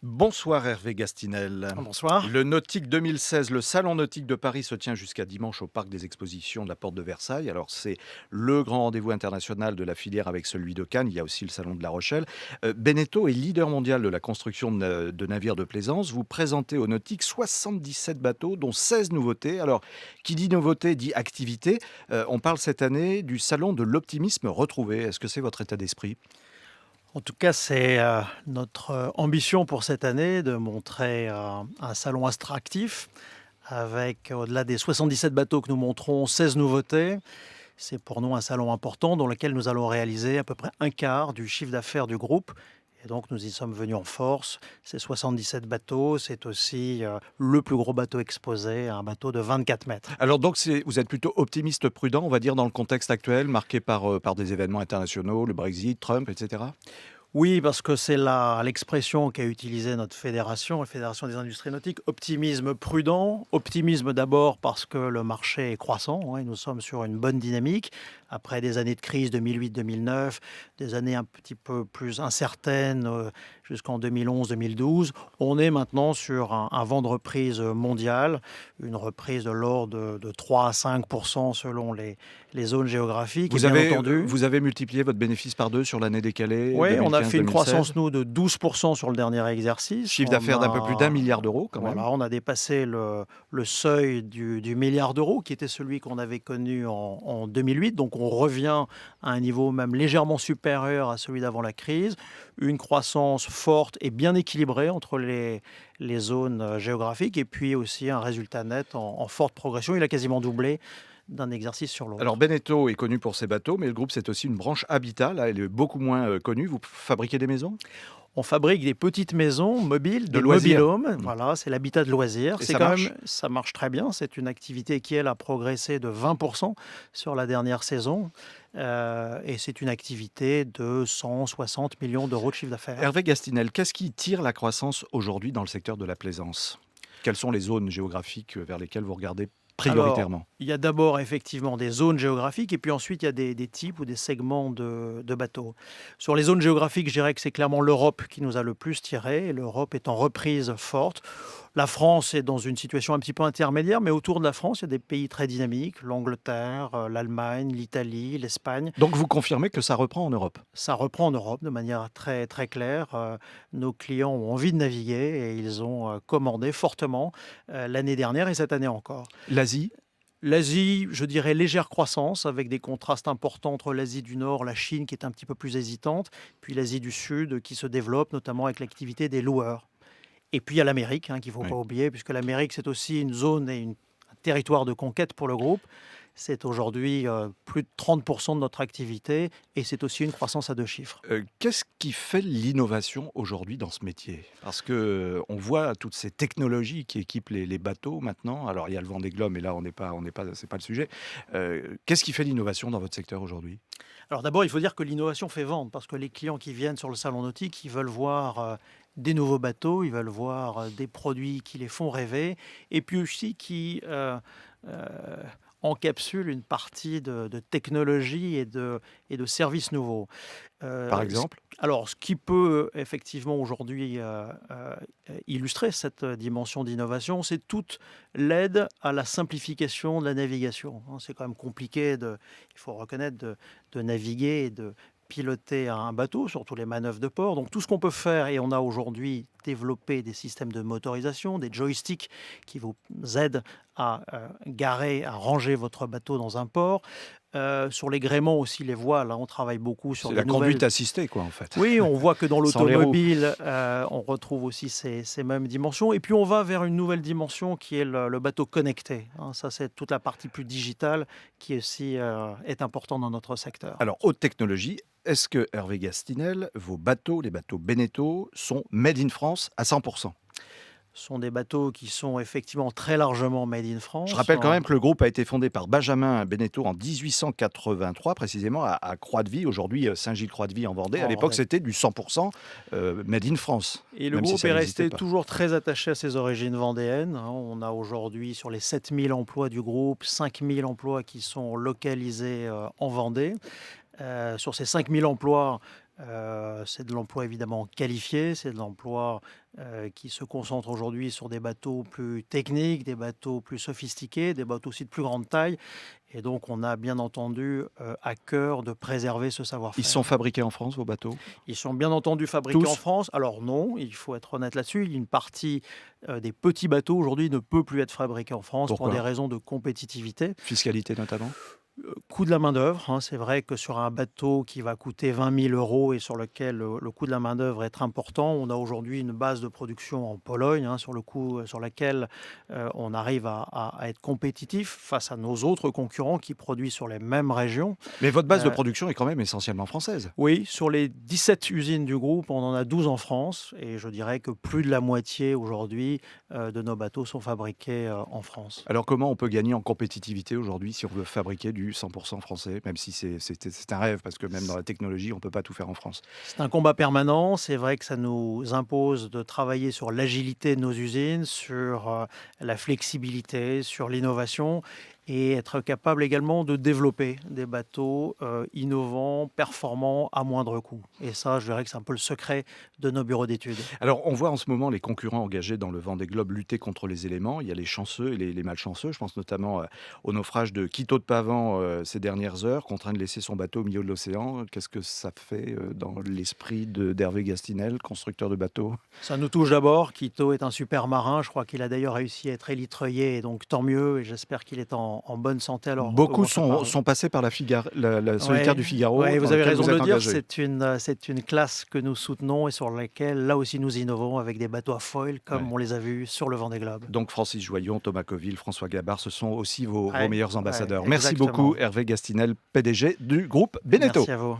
Bonsoir Hervé Gastinel. Bonsoir. Le Nautique 2016, le Salon Nautique de Paris se tient jusqu'à dimanche au Parc des Expositions de la Porte de Versailles. Alors c'est le grand rendez-vous international de la filière avec celui de Cannes. Il y a aussi le Salon de La Rochelle. Beneteau est leader mondial de la construction de navires de plaisance. Vous présentez au Nautique 77 bateaux, dont 16 nouveautés. Alors qui dit nouveauté dit activité. On parle cette année du Salon de l'optimisme retrouvé. Est-ce que c'est votre état d'esprit? En tout cas, c'est notre ambition pour cette année de montrer un salon attractif avec, au-delà des 77 bateaux que nous montrons, 16 nouveautés. C'est pour nous un salon important dans lequel nous allons réaliser à peu près un quart du chiffre d'affaires du groupe. Et donc, nous y sommes venus en force. Ces 77 bateaux, c'est aussi le plus gros bateau exposé, un bateau de 24 mètres. Alors donc vous êtes plutôt optimiste prudent, on va dire, dans le contexte actuel, marqué par des événements internationaux, le Brexit, Trump, etc. Oui, parce que c'est l'expression qu'a utilisée notre fédération, la Fédération des industries nautiques, optimisme prudent. Optimisme d'abord parce que le marché est croissant, et nous sommes sur une bonne dynamique. Après des années de crise 2008-2009, des années un petit peu plus incertaines jusqu'en 2011-2012, on est maintenant sur un vent de reprise mondial, une reprise de l'ordre de 3 à 5% selon les zones géographiques. Et Vous bien avez, entendu, vous avez multiplié votre bénéfice par deux sur l'année décalée oui, on a fait une 2015-2016. croissance, nous, de 12% sur le dernier exercice. Chiffre d'affaires d'un peu plus d'1 milliard d'euros quand même. Voilà, on a dépassé le seuil du milliard d'euros, qui était celui qu'on avait connu en 2008. Donc, on revient à un niveau même légèrement supérieur à celui d'avant la crise. Une croissance forte et bien équilibrée entre les zones géographiques, et puis aussi un résultat net en forte progression. Il a quasiment doublé d'un exercice sur Alors l'autre. Beneteau est connu pour ses bateaux, mais le groupe c'est aussi une branche habitat, là elle est beaucoup moins connue. Vous fabriquez des maisons On fabrique des petites maisons mobiles, de des loisirs. mobil-homes. Hmm. Voilà, c'est l'habitat de loisirs. Et C'est ça quand marche? même, ça marche très bien. C'est une activité qui, elle, a progressé de 20% sur la dernière saison. Et c'est une activité de 160 millions d'euros de chiffre d'affaires. Hervé Gastinel, qu'est-ce qui tire la croissance aujourd'hui dans le secteur de la plaisance? Quelles sont les zones géographiques vers lesquelles vous regardez Alors, prioritairement? il y a d'abord effectivement des zones géographiques, et puis ensuite il y a des types ou des segments de bateaux. Sur les zones géographiques, je dirais que c'est clairement l'Europe qui nous a le plus tiré. L'Europe est en reprise forte. La France est dans une situation un petit peu intermédiaire, mais autour de la France, il y a des pays très dynamiques: l'Angleterre, l'Allemagne, l'Italie, l'Espagne. Donc vous confirmez que ça reprend en Europe? Ça reprend en Europe de manière très, très claire. Nos clients ont envie de naviguer et ils ont commandé fortement l'année dernière et cette année encore. L'Asie? L'Asie, je dirais légère croissance, avec des contrastes importants entre l'Asie du Nord, la Chine qui est un petit peu plus hésitante, puis l'Asie du Sud qui se développe, notamment avec l'activité des loueurs. Et puis il y a l'Amérique, qu'il ne faut pas Oui. oublier, puisque l'Amérique, c'est aussi une zone et un territoire de conquête pour le groupe. C'est aujourd'hui plus de 30% de notre activité, et c'est aussi une croissance à deux chiffres. Qu'est-ce qui fait l'innovation aujourd'hui dans ce métier? Parce que, on voit toutes ces technologies qui équipent les bateaux maintenant. Alors il y a le Vendée Globe, mais là on n'est pas c'est pas le sujet. Qu'est-ce qui fait l'innovation dans votre secteur aujourd'hui? Alors d'abord, il faut dire que l'innovation fait vendre, parce que les clients qui viennent sur le salon nautique, ils veulent voir des nouveaux bateaux, ils veulent voir des produits qui les font rêver, et puis aussi qui euh, encapsulent une partie de technologie et de services nouveaux. Par Euh, ce- exemple? alors, ce qui peut effectivement aujourd'hui illustrer cette dimension d'innovation, c'est toute l'aide à la simplification de la navigation. C'est quand même compliqué, il faut reconnaître, de naviguer et de piloter un bateau, surtout les manœuvres de port. Donc tout ce qu'on peut faire, et on a aujourd'hui développé des systèmes de motorisation, des joysticks qui vous aident à garer, à ranger votre bateau dans un port. Sur les gréements aussi, les voiles, on travaille beaucoup sur C'est des la nouvelles. conduite assistée quoi, en fait. Oui, on voit que dans Sans les roues. l'automobile, on retrouve aussi ces mêmes dimensions. Et puis on va vers une nouvelle dimension qui est le bateau connecté. Ça, c'est toute la partie plus digitale qui aussi est importante dans notre secteur. Alors haute technologie, est-ce que Hervé Gastinel, vos bateaux, les bateaux Beneteau sont made in France à 100? Ce sont des bateaux qui sont effectivement très largement made in Je France. rappelle quand même que le groupe a été fondé par Benjamin Beneteau en 1883, précisément à Croix-de-Vie, aujourd'hui Saint-Gilles-Croix-de-Vie en Vendée. À l'époque, c'était du 100% made in France, Et le même si groupe ça est n'existait resté pas. toujours très attaché à ses origines vendéennes. On a aujourd'hui, sur les 7000 emplois du groupe, 5000 emplois qui sont localisés en Vendée. Sur ces 5000 emplois, C'est de l'emploi évidemment qualifié, c'est de l'emploi qui se concentre aujourd'hui sur des bateaux plus techniques, des bateaux plus sophistiqués, des bateaux aussi de plus grande taille. Et donc, on a bien entendu à cœur de préserver ce Ils savoir-faire. sont fabriqués en France, vos bateaux? Ils sont bien entendu fabriqués en Tous? France. Alors non, il faut être honnête là-dessus. Une partie des petits bateaux aujourd'hui ne peut plus être fabriqués en France pour des Pourquoi? raisons de compétitivité. Fiscalité notamment? Coût de la main-d'œuvre, hein, c'est vrai que sur un bateau qui va coûter 20 000 € et sur lequel le coût de la main-d'œuvre est important, on a aujourd'hui une base de production en Pologne, hein, sur laquelle on arrive à être compétitif face à nos autres concurrents qui produisent sur les mêmes régions. Mais votre base de Euh, production est quand même essentiellement française? oui, sur les 17 usines du groupe, on en a 12 en France et je dirais que plus de la moitié aujourd'hui de nos bateaux sont fabriqués en France. Alors comment on peut gagner en compétitivité aujourd'hui si on veut fabriquer du 100% français? Même si c'est un rêve, parce que même dans la technologie, on ne peut pas tout faire en France. C'est un combat permanent. C'est vrai que ça nous impose de travailler sur l'agilité de nos usines, sur la flexibilité, sur l'innovation et être capable également de développer des bateaux innovants, performants, à moindre coût. Et ça, je dirais que c'est un peu le secret de nos bureaux d'études. Alors, on voit en ce moment les concurrents engagés dans le Vendée Globe lutter contre les éléments. Il y a les chanceux et les malchanceux. Je pense notamment au naufrage de Quito de Pavan ces dernières heures, contraint de laisser son bateau au milieu de l'océan. Qu'est-ce que ça fait dans l'esprit d'Hervé Gastinel, constructeur de bateaux? Ça nous touche d'abord. Quito est un super marin. Je crois qu'il a d'ailleurs réussi à être élitreillé, et donc tant mieux. Et j'espère qu'il est en bonne santé alors que Beaucoup on se parle. sont passés par la solitaire Ouais, du Figaro, ouais, dans vous avez laquelle raison vous de êtes le dire. engagé. C'est une classe que nous soutenons et sur laquelle, là aussi, nous innovons avec des bateaux à foil, comme Ouais. on les a vus sur le Vendée Globe. Donc Francis Joyon, Thomas Coville, François Gabard, ce sont aussi vos Ouais, meilleurs ouais, ambassadeurs. Merci beaucoup exactement. Hervé Gastinel, PDG du groupe Beneteau. Merci à vous.